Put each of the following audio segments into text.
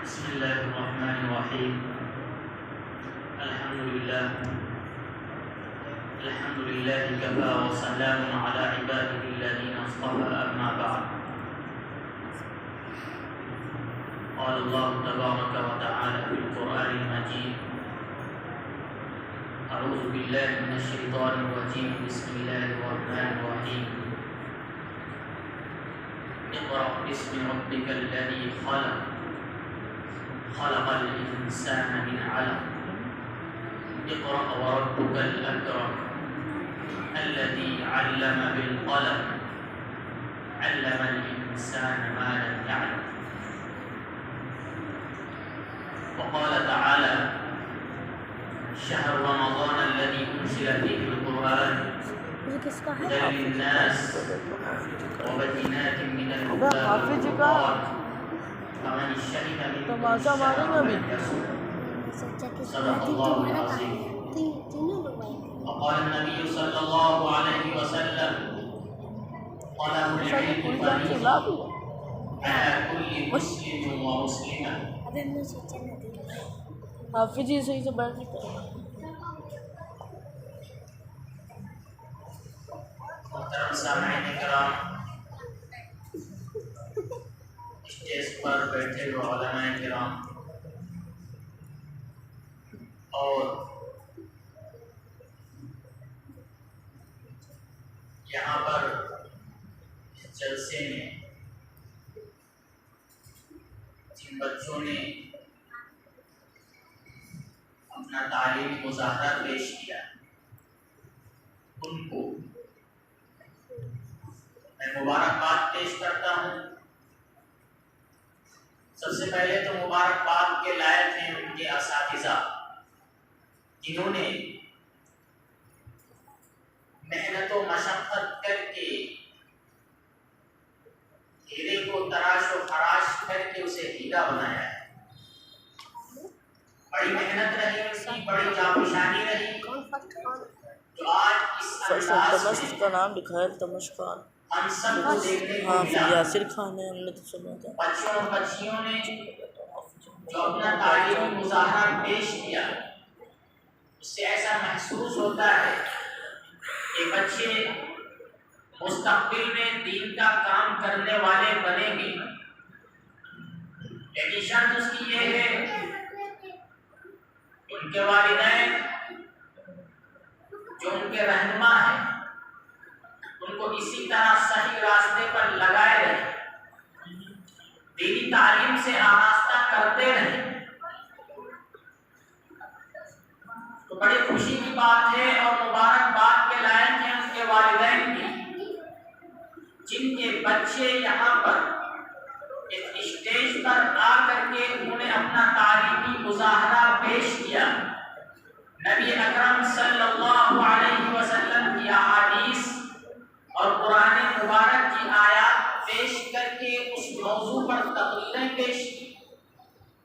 بسم الله الرحمن الرحيم. الحمد لله كفى وسلام على عباده الذين اصطفى. أما بعد، قال الله تبارك وتعالى في القرآن المجيد: أعوذ بالله من الشيطان الرجيم. بسم الله الرحمن الرحيم. اقرأ باسم ربك الذي خلق الإنسان من علق. اقرأ وربك الأكرم الذي علم بالقلم علم الإنسان ما لم يعلم. وقال تعالى: شهر رمضان الذي أنزل فيه القرآن هدى للناس وبينات من الهدى والفرقان فمن شهد منكم الشهر فليصم. صدق الله العظيم. وقال النبي صلى الله عليه وسلم: طلب العلم فريضة على كل مسلم ومسلمة. حافظ جی صحیح سے بیٹھ نہیں کرے. محترم سامعین کرام، اسٹیج پر بیٹھے ہوئے علماء کرام اور یہاں پر اس جلسے میں جن بچوں نے اپنا تعلیمی مظاہرہ پیش کیا ان کو میں مبارکباد پیش کرتا ہوں. سب سے پہلے تو مبارکباد کے لائق ہیں ان کے اساتذہ جنہوں نے محنت و مشقت کر کے ہیرے کو تراش و خراش کر کے اسے ہیرا بنایا ہے. بڑی محنت رہی اس کی، بڑی جانفشانی رہی جو آج اس انداز میں کا نام لکھا ہے تمش خان. ہم سب کو دیکھنے کو ہاں ملا. یاسر خان ہے، ہم نے تو سنا تھا. بچوں اور بچیوں نے جو اپنا تعلیمی مظاہرہ پیش کیا اس سے ایسا محسوس ہوتا ہے کہ بچے مستقبل میں دین کا کام کرنے والے بنیں گے. لیکن شرط اس کی یہ ہے ان کے والدین جو ان کے رہنما ہیں ان کو اسی طرح صحیح راستے پر لگائے رہیں، دینی تعلیم سے آراستہ کرتے رہیں. تو بڑی خوشی کی بات ہے اور مبارکباد کے لائق ہیں ان کے والدین کی جن کے بچے یہاں پر اس اسٹیج پر آ کر کے انہوں نے اپنا تعلیمی مظاہرہ پیش کیا. نبی اکرم صلی اللہ علیہ وسلم کی احادیث اور قرآن مبارک کی آیات پیش کر کے اس موضوع پر تقریریں پیش کی.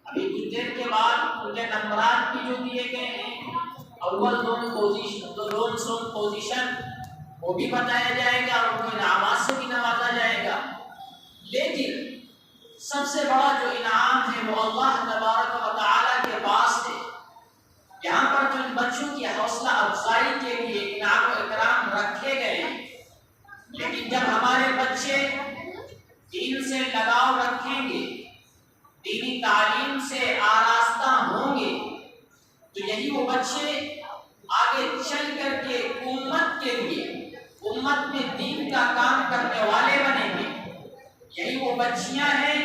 ابھی کچھ دیر کے بعد ان کے نمبرات بھی جو دیے گئے ہیں، اول دوم پوزیشن وہ بھی بتایا جائے گا اور ان کو انعامات سے بھی نوازا جائے گا. لیکن سب سے بڑا جو انعام ہے وہ اللہ تبارک و تعالی کے پاس ہے. یہاں پر جو ان بچوں کی حوصلہ افزائی کے لیے انعام و اکرام رکھے گئے ہیں، لیکن جب ہمارے بچے دین سے لگاؤ رکھیں گے، دینی تعلیم سے آراستہ ہوں گے، تو یہی وہ بچے آگے چل کر کے امت کے لیے، امت میں دین کا کام کرنے والے بنیں گے. یہی وہ بچیاں ہیں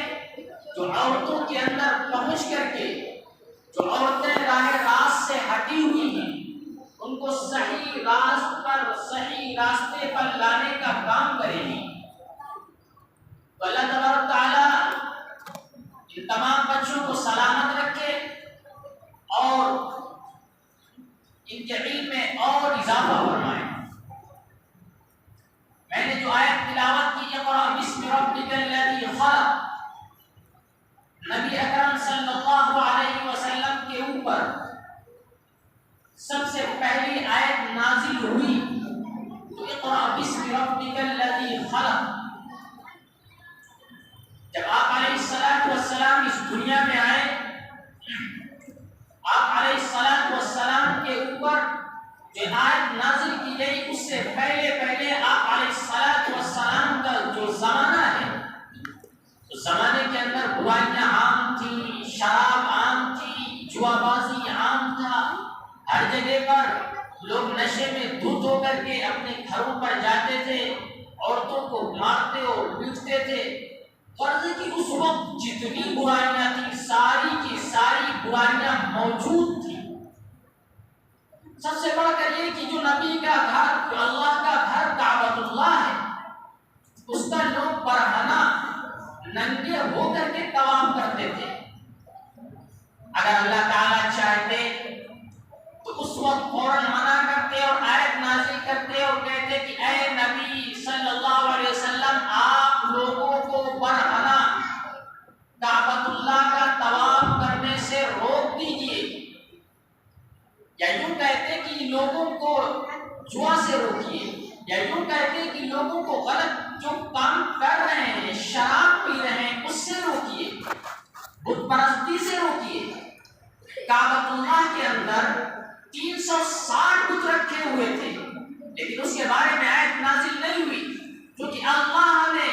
جو عورتوں کے اندر پہنچ کر کے جو عورتیں راہ راست سے ہٹی ہوئی ہیں ان کو صحیح راستے پر لانے کا کام کریں گی. تو اللہ تبارک تعالیٰ ان تمام بچوں کو سلامت رکھے اور ان کے علم میں اور اضافہ فرمائے. میں نے جو آیت تلاوت کی اقرأ باسم ربک الذی خلق، نبی اکرم صلی اللہ علیہ وسلم کے اوپر سب سے پہلی آیت نازل ہوئی تو اقرأ باسم ربک الذی خلق. جب آپ علیہ السلام اس دنیا میں آئے پر لوگ نشے میں دھت ہو کر کے اپنے گھروں پر جاتے تھے، عورتوں کو مارتے اور پیٹتے تھے۔ فرض کی اس وقت جتنی برائیاں تھیں ساری کی ساری برائیاں موجود تھیں۔ سب سے بڑھ کر یہ کہ جو نبی کا گھر، جو اللہ کا گھر کعبۃ اللہ ہے، اس کا لوگ برہنہ ننگے ہو کر کے طواف کرتے تھے۔ اگر اللہ تعالیٰ چاہتے تو اس وقت فوراً منع کرتے اور آیت نازل کرتے اور کہتے کہ اے نبی صلی اللہ علیہ وسلم، آپ لوگوں کو برہنہ کعبۃ اللہ کا طواف کرنے سے روک دیجیے، یا یوں کہتے کہ لوگوں کو جوا سے روکیے، یا یوں کہتے کہ لوگوں کو غلط جو کام کر رہے ہیں، شراب پی رہے ہیں، اس سے روکیے، بت پرستی سے روکیے۔ کعبۃ اللہ کے اندر 360 بت رکھے ہوئے تھے، لیکن اس کے بارے میں آیت نازل نہیں ہوئی، کیونکہ اللہ نے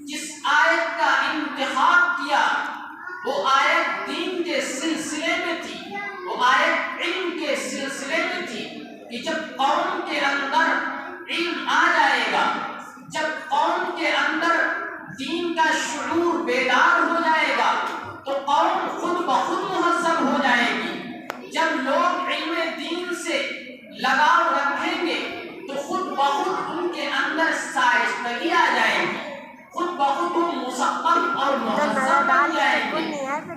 جس آیت کا انتخاب کیا وہ آیت دین کے سلسلے میں تھی، وہ آیت علم کے سلسلے میں تھی کہ جب قوم کے اندر علم آ جائے گا، جب قوم کے اندر دین کا شعور بیدار ہو جائے گا تو قوم خود بخود مہذب ہو جائے گی۔ جب لوگ علم دین سے لگاؤ رکھیں گے تو خود بخود ان کے اندر شائستگی آ جائے گی، خود بخود وہ مثقف اور مہذب بن جائیں گے۔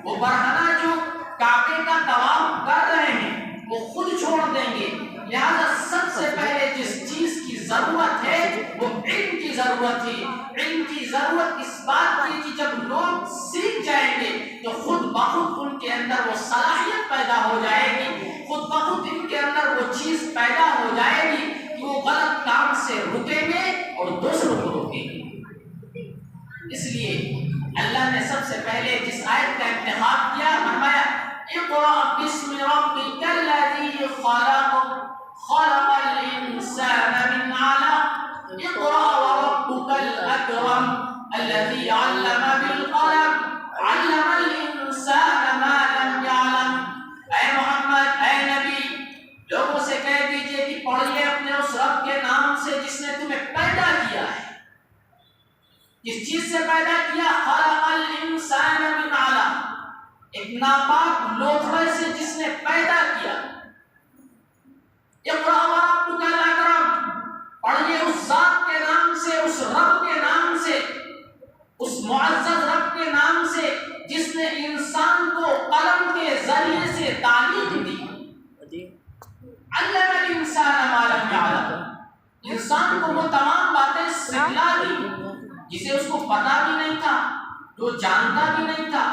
وہ برہنہ جو کعبے کا طواف کر رہے ہیں وہ خود چھوڑ دیں گے۔ لہذا سب سے پہلے جس چیز کی ضرورت ہے وہ علم کی ضرورت ہے۔ علم کی ضرورت اس بات کی کہ جب لوگ سیکھ جائیں گے تو خود بخود ان کے اندر وہ صلاحیت پیدا ہو جائے گی، خود بخود ان کے اندر وہ چیز پیدا ہو جائے گی کہ وہ غلط کام سے رکیں گے اور دوسروں کو روکیں گے۔ اس لیے اللہ نے سب سے پہلے جس آیت کا انتخاب کیا، فرمایا اقرأ بسم ربک الذی خلق خلق الانسان من علق اقرأ وربک الاکرم الذی علم بالقلم علم الانسان ما لم يعلم۔ اے محمد، اے نبی، لوگوں سے کہہ دیجئے کہ پڑھیے اپنے اس رب کے نام سے جس نے تمہیں پیدا کیا ہے۔ جس چیز سے پیدا کیا، خلق الانسان من علق، ایک ناپاک لوتھڑے سے جس نے پیدا کیا۔ اقرأ وربک الاکرم، پڑھیے اس ذات کے نام سے، اس رب کے نام سے، اس معزز رب کے نام سے جس نے انسان کو قلم کے ذریعے سے تعلیم دی۔ علم الانسان ما لم يعلم، انسان کو وہ تمام باتیں سکھلا دی جسے اس کو پتا بھی نہیں تھا، جو جانتا بھی نہیں تھا۔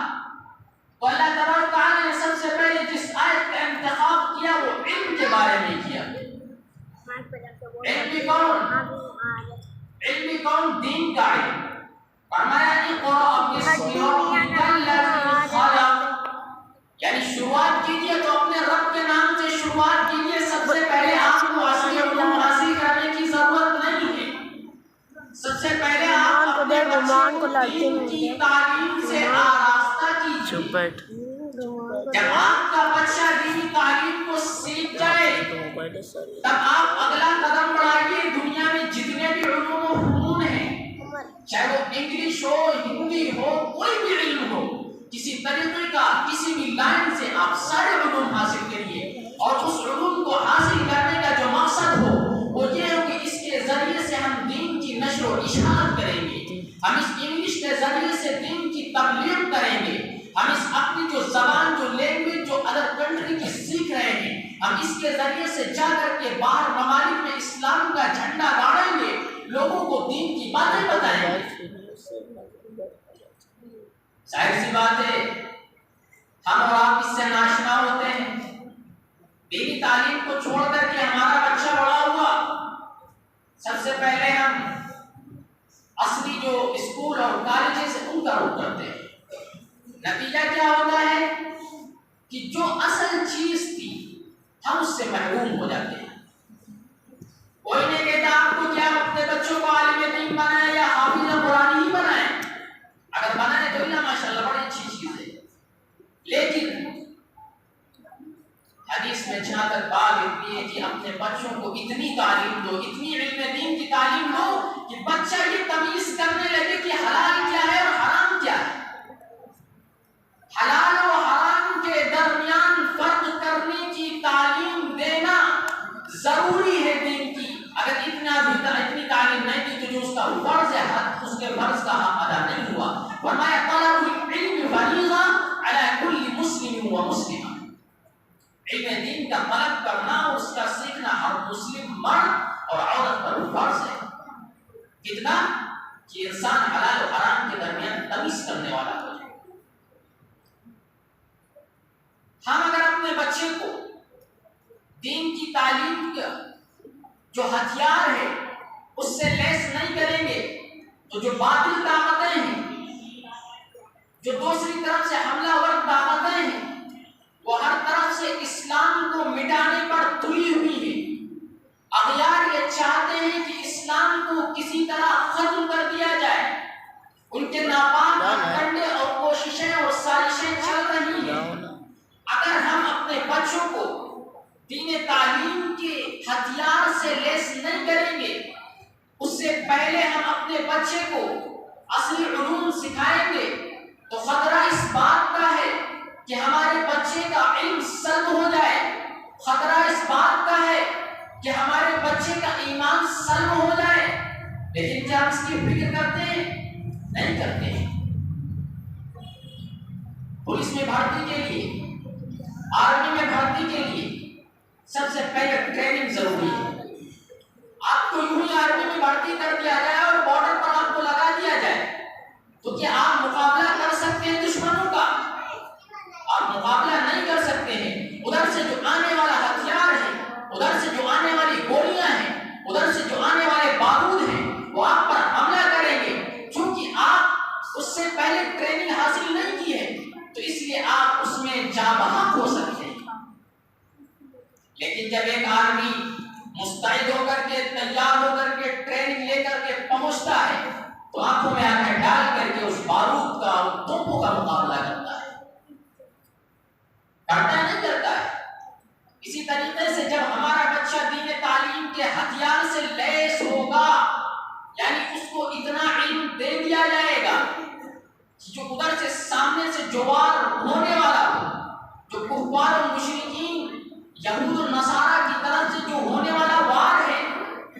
تو اللہ تبارک تعالیٰ نے سب سے پہلے جس آیت کا انتخاب کیا وہ علم کے بارے میں کیا۔ علم کون؟ دین کا علم۔ فرمایا اقرأ بسم ربک الذی خلق، یعنی شروعات کیجئے تو اپنے رب کے نام سے شروعات کیجئے۔ سب سے پہلے آپ کو اصلی علوم حاصل کرنے کی ضرورت نہیں ہے، سب سے پہلے آپ اپنے بچے کو دین کی تعلیم سے آراستہ کیجئے۔ جب آپ کا بچہ دینی تعلیم کو سیکھ جائے تب آپ اگلا قدم بڑھائیے۔ دنیا میں جتنے بھی علوم و فنون ہیں، چاہے وہ انگلش ہو، ہندی ہو، کوئی بھی علم ہو، کسی طریقے کا کسی بھی لائن سے آپ سارے علوم حاصل کریے، اور اس علوم کو حاصل کرنے کا جو مقصد ہو وہ یہ ہو کہ اس کے ذریعے سے ہم دین کی نشر و اشاعت کریں گے، ہم اس انگلش کے ذریعے سے دین کی تبلیغ کریں گے، ہم اس اپنی جو زبان، جو لینگویج جو ادر کنٹری کی سیکھ رہے ہیں، ہم اس کے ذریعے سے جا کر کے باہر ممالک میں اسلام کا جھنڈا گاڑیں گے، لوگوں کو دین کی باتیں بتائیں گے۔ ظاہر سی بات ہے ہم اور آپ اس سے ناشنا ہوتے ہیں۔ دینی تعلیم کو چھوڑ کر کے ہمارا بچہ بڑا ہوا، سب سے پہلے ہم اصلی جو اسکول اور کالجز ہیں ان کا رخ کرتے ہیں۔ نتیجہ کیا ہوتا ہے کہ جو اصل چیز تھی ہم اس سے محروم ہو جاتے ہیں۔ کوئی نہیں کہتا آپ کو کیا اپنے بچوں کو عالم دین بنائیں یا حافظ قرآن ہی بنائیں، اگر بنائیں تو اللہ ماشاءاللہ بڑی اچھی چیز ہے، لیکن حدیث میں جہاں تک بات اتنی اپنے بچوں کو اتنی تعلیم دو، اتنی علم دین کی تعلیم دو کہ بچہ یہ تمیز کرنے لگے کہ حلال کیا ہے اور حرام کیا ہے۔ حلال و حرام کے درمیان فرق کرنے کی تعلیم دینا ضروری ہے دین کی۔ اگر اتنی تعلیم نہیں دی تو جو اس کا فرض ہے، اس کے فرض کا حق ادا نہیں ہوا۔ فرمایا طلب العلم فریضہ علی کل مسلم و مسلمہ، علم دین کا طلب کرنا، اس کا سیکھنا ہر مسلم مرد اور عورت پر فرض ہے۔ کتنا کہ انسان حلال و حرام کے درمیان تمیز کرنے والا ہو جائے۔ ہم اگر اپنے بچے کو دین کی تعلیم کا جو ہتھیار ہے اس سے لیس نہیں کریں گے تو جو باطل طاقتیں ہیں، جو دوسری طرف سے حملہ ور طاقتیں ہیں، وہ ہر طرف سے اسلام کو مٹانے پر تلی ہوئی ہیں۔ اغیار یہ چاہتے ہیں کہ اسلام کو کسی طرح ختم کر دیا جائے۔ ان کے ناپاک کنڈے اور کوششیں اور سازشیں چل رہی ہیں۔ اگر ہم اپنے بچوں کو دین تعلیم کے ہتھیار سے لیس نہیں کریں گے، اس سے پہلے ہم اپنے بچے کو اصلی علوم سکھائیں گے تو خطرہ اس بات کا ہے کہ ہمارے بچے کا علم سلب ہو جائے، خطرہ اس بات کا ہے کہ ہمارے بچے کا ایمان سلب ہو جائے۔ لیکن کیا ہم اس کی فکر کرتے ہیں؟ نہیں کرتے ہیں۔ پولیس میں بھرتی کے لیے، آرمی میں بھرتی کے لیے سب سے پہلے ٹریننگ ضروری ہے۔ آپ کو یوں ہی آرمی میں بھرتی کر دیا جائے اور بارڈر پر آپ کو لگا دیا جائے تو کیا آپ مقابلہ کر سکتے ہیں دشمنوں کا؟ آپ مقابلہ نہیں کر سکتے ہیں۔ ادھر سے جو آنے والا ہتھیار ہے، ادھر سے جو آنے والی گولیاں ہیں، ادھر سے جو آنے والے بارود ہیں، وہ آپ پر حملہ کریں گے۔ چونکہ آپ اس سے پہلے ٹریننگ حاصل نہیں کی ہے تو اس لیے آپ اس میں جاں بحق ہو سکتے ہیں۔ لیکن جب ایک آدمی مستعد ہو کر کے، تیار ہو کر کے، ٹریننگ لے کر کے پہنچتا ہے تو آنکھوں میں آنکھیں ڈال کر کے اس بارود کا، ان توپوں کا مقابلہ کرتا ہے، ڈرتا نہیں کرتا ہے۔ اسی طریقے سے جب ہمارا بچہ دین تعلیم کے ہتھیار سے لیس ہوگا، یعنی اس کو اتنا علم دے دیا جائے گا جو ادھر سے سامنے سے جوار ہونے والا ہو، جو کفار و مشرکین یہود و نصارہ کی طرف سے جو ہونے والا وار ہے،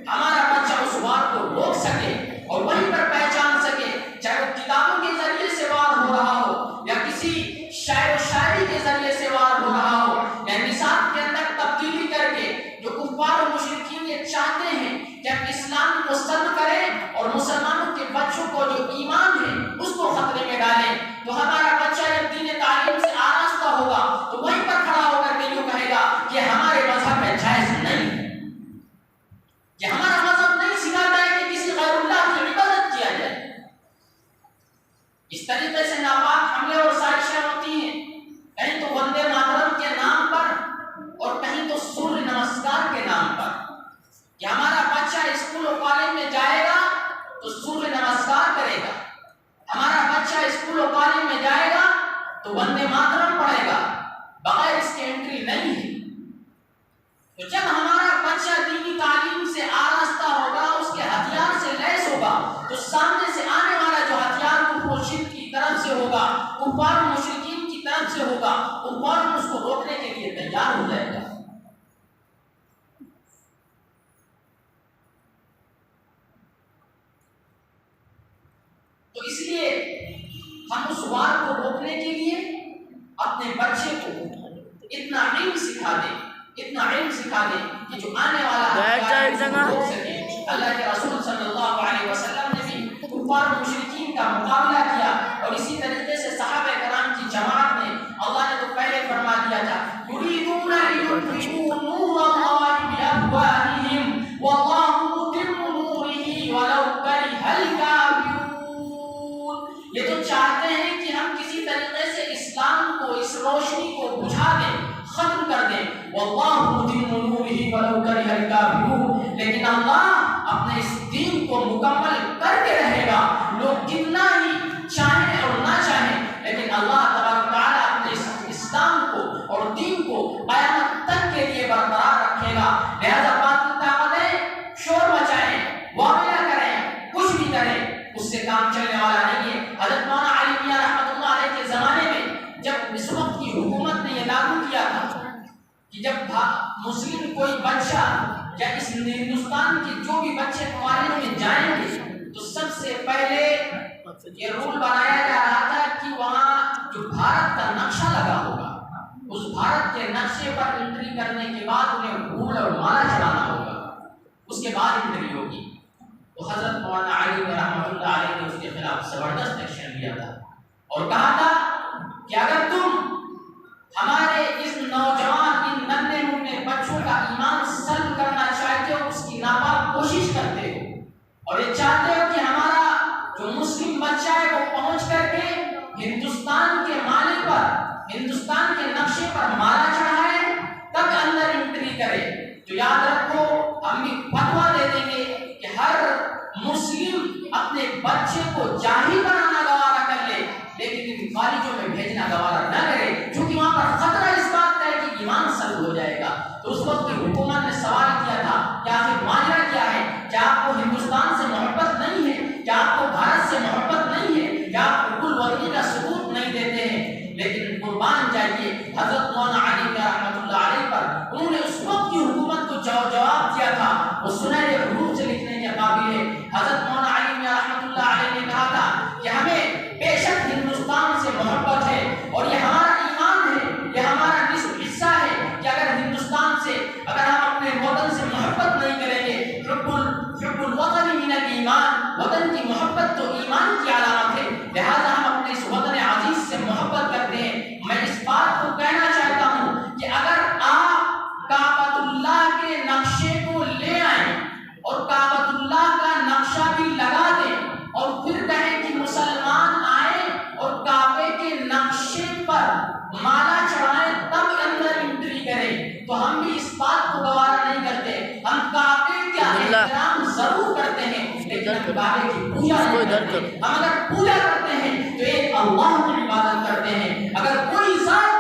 ہمارا بچہ اس وار کو روک سکے اور وہیں پر پہچان سکے، چاہے وہ کتابوں کے ذریعے سے وار ہو رہا ہو یا کسی شاعر و شاعری کے ذریعے سے وار ہو رہا ہو یا نصاب کے اندر تبدیلی کر کے جو کفار و مشرکین یہ چاہتے ہیں کہ ہم اسلام کو سلب کریں اور مسلمانوں کے بچوں کو جو ایمان ہے اس کو خطرے میں ڈالیں، تو ہمارا بچہ جب دین تعلیم سے آراستہ ہوگا تو وہیں پر کھڑا ہو کر کے یوں کہے گا کہ ہمارے مذہب میں جائز نہیں، کہ ہمارا مذہب نہیں سکھاتا ہے کہ کسی غیر اللہ کی عبادت کیا جائے۔ اس طریقے سے ناپاک حملے اور سازشیں ہوتی ہیں، کہیں تو وندے ماترم کے نام پر اور کہیں تو سوریہ نمسکار کے نام پر، کہ ہمارا بچہ اسکول و کالج میں جائے گا تو سوریہ نمسکار کرے گا، ہمارا بچہ اسکول و کالج میں جائے گا تو وندے ماترم پڑھے گا، بغیر اس کے انٹری نہیں ہے۔ تو جب ہمارا بچہ دینی تعلیم سے آراستہ ہوگا، اس کے ہتھیار سے لیس ہوگا، تو سامنے سے آنے والا جو ہتھیار کفر و شرک کی طرف سے ہوگا، کفار و مشرکین کی طرف سے ہوگا، وہ فوراً اس کو روکنے کے لیے تیار ہو جائے گا۔ تو اس لیے ہم اس وار کو روکنے کے لیے اپنے بچے کو اتنا علم سکھا دیں، اتنا علم سکھا دیں کہ جو آنے والا روک سکے۔ اللہ کے رسول صلی اللہ علیہ وسلم نے بھی کفار و مشرکین کا مقابلہ کیا، اور اسی طریقے سے صحابہ کرام کی جماعت نے، اللہ نے تو پہلے فرما دیا تھا یریدون لیطفئوا نور اللہ بافواہہم واللہ متم نورہ ولو کرہ الکافرون۔ یہ تو چاہتے ہیں کہ ہم کسی طریقے سے اسلام کو، اس روشنی کو بجھا دیں، ختم کر دیں، واللہ متم نورہ ولو کرہ الکافرون، لیکن اللہ اپنے اس دین کو مکمل کر کے رہے گا، لوگ کتنا ہی چاہیں اور نہ چاہیں، لیکن اللہ تبارک تعالیٰ اپنے اس اسلام کو اور دین کو قیامت تک کے لیے برقرار رکھے گا۔ ہندوستان کے جو بھی بچے کالج میں جائیں گے تو سب سے پہلے یہ رول بنایا جا رہا تھا کہ وہاں جو بھارت کا نقشہ لگا ہوگا اس بھارت کے نقشے پر انٹری کرنے کے بعد انہیں پھول اور مالا چڑھانا ہوگا، اس کے بعد انٹری ہوگی۔ تو حضرت مولانا علی رحمۃ اللہ علیہ نے اس کے خلاف زبردست ایکشن لیا تھا اور کہا تھا کہ اگر تم ہمارے اس نوجوان ان ننھے منھے بچوں کا ایمان سلب کرنا چاہتے ہو، اس کی ناپاک کوشش کرتے ہو اور یہ چاہتے ہو کہ ہمارا جو مسلم بچہ ہے وہ پہنچ کر کے ہندوستان کے مالے پر، ہندوستان کے نقشے پر مالا چڑھائے تب اندر انٹری کرے، تو یاد رکھو ہم بھی فتویٰ دے دیں گے کہ ہر مسلم اپنے بچے کو جاہل بنانا گوارا کر لے لیکن ان کالجوں میں بھیجنا گوارا نہ کرے، کیونکہ وہاں پر خطرہ اس بات کا ہے کہ ایمان سلب ہو جائے گا۔ تو اس وقت کی حکومت نے سوال کیا تھا کہ آخر ماجرا کیا ہے، کیا آپ کو ہندوستان سے محبت نہیں ہے، کیا آپ کو بھارت سے محبت نہیں ہے، کیا آپ کو کل وطنی کا ثبوت نہیں دیتے ہیں؟ لیکن قربان جائیے حضرت مولانا علی رحمۃ اللہ علیہ پر انہوں نے اس وقت کی حکومت کو جواب دیا تھا، وہ سنہرے حروف سے لکھنے کے قابل ہے۔ حضرت مولانا علی رحمۃ اللہ علیہ نے کہا تھا کہ ہمیں بے شک ہندوستان سے محبت ہے اور یہ ہمارا ایمان ہے، یہ ہمارا نصف حصہ ہے کہ اگر ہندوستان سے، اگر ہم اپنے وطن سے محبت نہیں کریں گے، حب الوطن من الایمان، وطن کی محبت تو ایمان کی علامت ہے، لہذا ہم اپنے اس وطن عزیز سے محبت کرتے ہیں۔ میں اس بات کو کہنا چاہتا ہوں کہ اگر آپ کعبۃ اللہ کے نقشے کو لے آئیں اور کعبۃ اللہ کا نقشہ بھی لگا دیں اور پھر کہیں کہ مسلمان آئے اور کعبے کے نقشے پر مالا چڑھائیں تب اندر انٹری کریں، تو ہم بھی اس بات کو گوارا نہیں کرتے۔ ہم کعبے کا احترام ضرور کرتے ہیں لیکن ہم کعبے کی پوجا نہیں کرتے۔ ہم اگر پوجا کرتے ہیں تو ایک اللہ کی عبادت کرتے ہیں۔ اگر کوئی ذات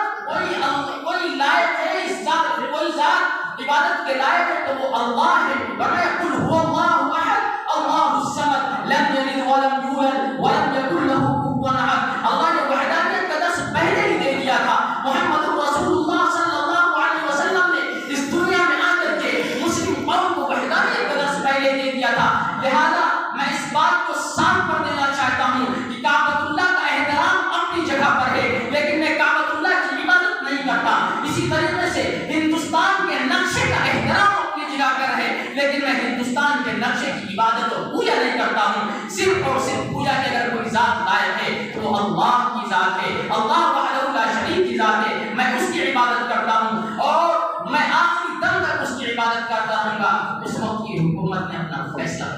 کوئی لائق ہے، اس ذات کوئی ذات عبادت کے لائق ہے تو وہ اللہ ہے۔ ورنہ قل هو اللہ احد اللہ الصمد لم یلد ولم یولد ولم یکن له کفوا احد۔ اللہ نے وحدانیت کا درس پہلے ہی دے دیا تھا۔ محمد رسول اللہ صلی اللہ علیہ وسلم نے اس دنیا میں آ کر کے مسلم قوم کو وحدانیت کا درس پہلے دے دیا تھا۔ لہذا میں اس بات کو صاف کر دینا چاہتا ہوں کہ کعبۃ اللہ کا احترام اپنی جگہ پر ہے لیکن میں کعبۃ اللہ کی عبادت نہیں کرتا۔ اسی طریقے سے ہندوستان کے نقشے کا احترام اپنی جگہ پر ہے لیکن میں ہندوستان کے نقشے کی عبادت اور پوجا نہیں کرتا ہوں۔ صرف اور صرف پوجا کی اگر کوئی ذات لائق ہے تو وہ اللہ کی ذات ہے، اللہ وحدہ لا شریک کی ذات ہے، میں اس کی عبادت کرتا ہوں اور میں آخری دم تک اس کی عبادت کرتا رہوں گا۔ اس وقت کی حکومت نے اپنا فیصلہ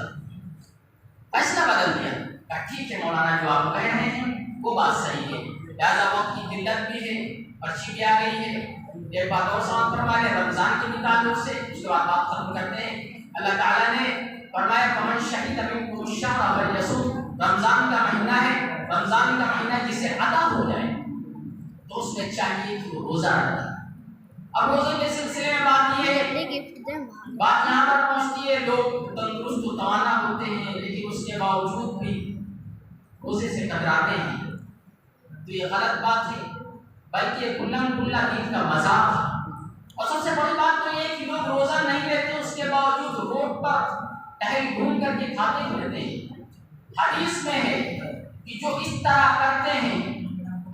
بدل دیا، کہا ٹھیک ہے مولانا جو آپ کہہ رہے ہیں وہ بات صحیح ہے، لہٰذا وقت کی قلت بھی ہے، پرچی بھی آ گئی ہے، ایک بات اور سمجھ فرما لیں رمضان کے تعلق سے، اس کے بعد بات ختم کرتے ہیں۔ اللہ تعالیٰ نے فرمایا فمن شہد منکم الشہر فلیصم، رمضان کا مہینہ ہے، رمضان کا مہینہ جسے عطا ہو جائے تو اس میں چاہیے کہ وہ روزہ رکھے۔ اب روزے کے سلسلے میں بات یہ ہے، بات یہاں پر پہنچتی ہے لوگ تندرست و توانا ہوتے ہیں لیکن اس کے باوجود بھی روزے سے کتراتے ہیں، تو یہ غلط بات ہے بلکہ یہ کلا دین کا مذاق ہے۔ اور سب سے بڑی بات تو یہ کہ لوگ روزہ نہیں لیتے اس کے باوجود روڈ پر ٹہل گھوم کر کے کھاتے پھرتے ہیں۔ حدیث میں ہے کہ جو اس طرح کرتے ہیں،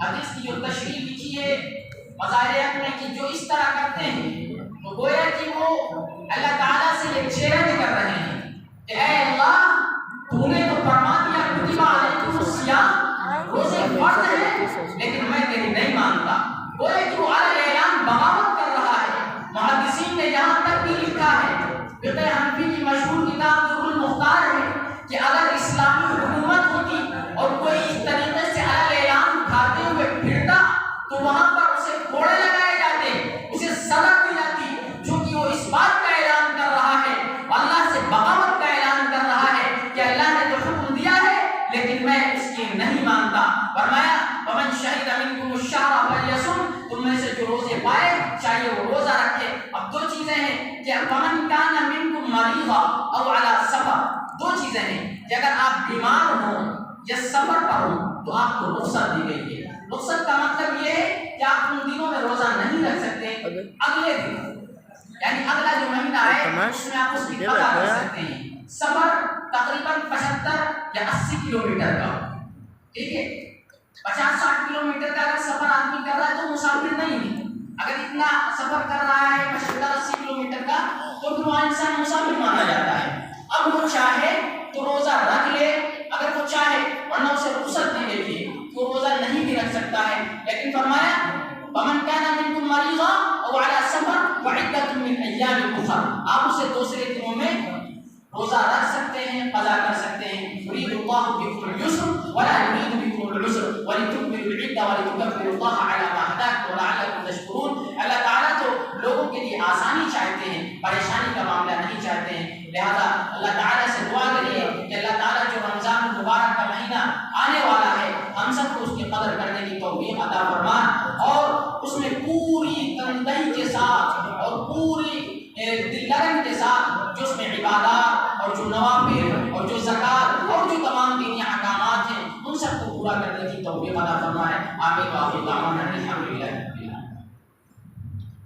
حدیث کی جو تشریح لکھی ہے مظاہر میں کہ جو اس طرح کرتے ہیں تو گویا کہ وہ اللہ تعالیٰ سے یہ چیلنج کر رہے ہیں کہ اے اللہ تو نے تو فرما دیا کتب علیکم الصیام، روزے فرض ہیں لیکن میں تیری نہیں مانتا، گویا کہ وہ علی اعلان بغاوت کر رہا ہے۔ محدثین نے یہاں تک بھی لکھا ہے، فقہ حنفی کی مشہور کتاب در المختار ہے کہ اگر اسلامی حکومت ہوتی اور کوئی اس طریقے سے علی اعلان کھاتے ہوئے پھرتا تو وہاں پر اسے کوڑے لگائے جاتے، اسے سزا دی جاتی، چونکہ وہ اس بات کا اعلان کر رہا ہے، اللہ سے بغاوت کا اعلان کر رہا ہے کہ اللہ نے تو حکم دیا ہے لیکن میں اس کی نہیں مانتا۔ فرمایا ومن شہد منکم الشہر فلیصم، تم میں سے جو روزے پائے چاہیے وہ روزہ رکھے۔ اب دو چیزیں ہیں کہ ومن کان منکم مریضا او علی سفر، دو چیزیں ہیں کہ اگر آپ بیمار ہوں یا سفر پر ہوں تو آپ کو رخصت دی گئی ہے۔ رخصت کا مطلب یہ ہے کہ آپ ان دنوں میں روزہ نہیں رکھ سکتے، اگلے دن یعنی اگلا جو مہینہ ہے اس میں آپ اس کی قضا کر سکتے ہیں. سفر تقریباً 75 یا 80 کلومیٹر کا، ٹھیک ہے، 50-60 کلومیٹر کا اگر سفر آدمی کر رہا ہے تو مسافر نہیں ہے. اگر اتنا سفر کر رہا ہے 75-80 کلومیٹر کا تو پھر وہاں انسان مسافر مانا جاتا ہے. اب وہ چاہے تو روزہ رکھ لے، اگر وہ چاہے، ورنہ اسے رخصت دی گئی ہے، وہ روزہ نہیں بھی رکھ سکتا ہے. لیکن فرمایا وَمَنْ كَانَ مِنْكُمْ مَرِيضًا أَوْ عَلَى سَفَرٍ وَعِدَّةٌ مِّنْ أَيَّامٍ أُخَرَ، آپ اسے دوسرے دنوں میں روزہ رکھ سکتے ہیں، قضا کر سکتے ہیں. يُرِيدُ اللَّهُ بِكُمُ الْيُسْرَ وَلَا يُرِيدُ بِكُمُ الْعُسْرَ وَلِتُكْمِلُوا الْعِدَّةَ وَلِتُكَبِّرُوا اللَّهَ عَلَى مَا هَدَاكُمْ وَلَعَلَّكُمْ تَشْكُرُونَ. اللہ تعالیٰ تو لوگوں کے لیے آسانی چاہتے ہیں، پریشانی کا معاملہ نہیں چاہتے ہیں. لہذا اللہ تعالیٰ سے دعا کریے کہ اللہ تعالیٰ جو رمضان المبارک کا مہینہ آنے والا ہے ہم سب کو اس کی قدر کرنے کی توفیق عطا فرما، اور اس میں پوری تندہی کے ساتھ اور پوری دل لگن کے ساتھ جو اس میں عبادات اور جو نوافل اور جو زکوٰۃ اور جو تمام دینی احکامات ہیں ان سب کو پورا کرنے کی توفیق عطا فرمائے. آمین.